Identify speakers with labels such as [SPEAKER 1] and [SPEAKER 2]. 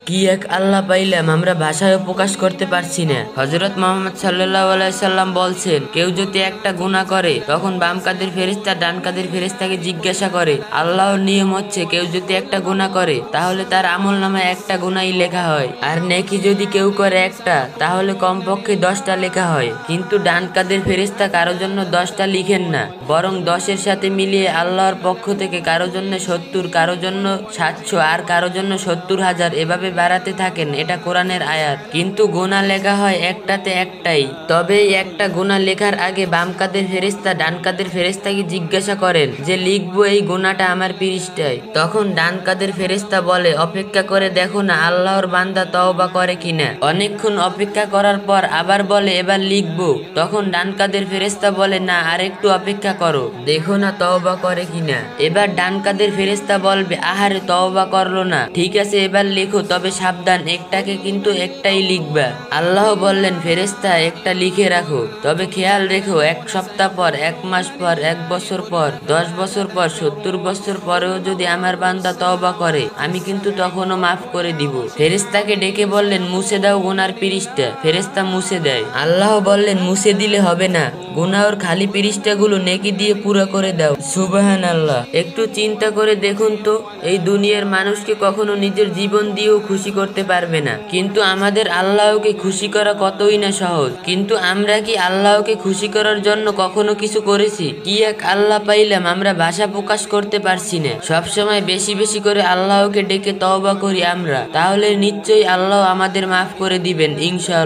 [SPEAKER 1] কি এক আল্লাহ পাইলাম, আমরা ভাষায় প্রকাশ করতে পারছি না। হযরত মুহাম্মদ সাল্লাল্লাহু আলাইহি সাল্লাম বলছেন, কেউ যদি একটা গুনাহ করে তখন বাম কাদের ফেরেশতা ডান কাদের ফেরেশতাকে জিজ্ঞাসা করে। আল্লাহর নিয়ম হচ্ছে, কেউ যদি একটা গুনাহ করে তাহলে তার আমলনামায় একটা গুনাহই লেখা হয়, আর নেকি যদি কেউ করে একটা তাহলে কমপক্ষে 10টা লেখা হয়। কিন্তু ডান কাদের ফেরেশতা কারো জন্য 10টা লিখেন না, বরং 10-এর সাথে মিলিয়ে আল্লাহর পক্ষ থেকে কারো জন্য 70, কারো জন্য 700, আর কারো জন্য 70,000 এভাবে বাড়াতে থাকেন। এটা কোরআনের আয়াত। কিন্তু গুনাহ লেখা হয় একটাতে একটাই। তবে এই একটা গুনাহ লেখার আগে বাম কাদের ফেরেশতা ডান কাদের ফেরেশতাকে জিজ্ঞাসা করেন যে, লিখবো এই গুনাহটা আমার পৃষ্ঠায়। তখন ডান কাদের ফেরেশতা বলে, অপেক্ষা করে দেখো না আল্লাহর বান্দা তওবা করে কিনা। অনেকক্ষণ অপেক্ষা করার পর আবার বলে, এবার লিখবো। তখন ডান কাদের ফেরেশতা বলে, না, আরেকটু অপেক্ষা করো, দেখো না তওবা করে কিনা। এবার ডান কাদের ফেরেশতা বলবে, আহারে তওবা করলো না, ঠিক আছে এবার লেখো, তবে সাবধান, একটাকে কিন্তু একটাই লিখবা। আল্লাহ বললেন, ফেরেশতা একটা লিখে রাখো, তবে খেয়াল রেখো 1 সপ্তাহ পর, 1 মাস পর, 1 বছর পর, 10 বছর পর, 70 বছর পরেও যদি আমার বান্দা তওবা করে আমি কিন্তু তখনও মাফ করে দিব। ফেরেশতাকে ডেকে বললেন, মুছে দাও গুনার পৃষ্ঠা। ফেরেশতা মুছে দেয়। আল্লাহ বললেন, মুছে দিলে হবে না, গুনাহর খালি পৃষ্ঠাগুলো নেকি দিয়ে পুরো করে দাও। সুবহানাল্লাহ। একটু চিন্তা করে দেখুন তো, এই দুনিয়ার মানুষকে কখনো নিজের জীবন দিয়েও খুশি করতে পারবে না, কিন্তু আমাদের আল্লাহকে খুশি করা কতই না সহজ। কিন্তু আমরা কি আল্লাহকে খুশি করার জন্য কখনো কিছু করেছি? কি এক আল্লাহ পাইলাম, আমরা ভাষা প্রকাশ করতে পারছি না। সবসময় বেশি বেশি করে আল্লাহকে ডেকে তওবা করি আমরা, তাহলে নিশ্চয়ই আল্লাহ আমাদের মাফ করে দিবেন ইনশাআল্লাহ।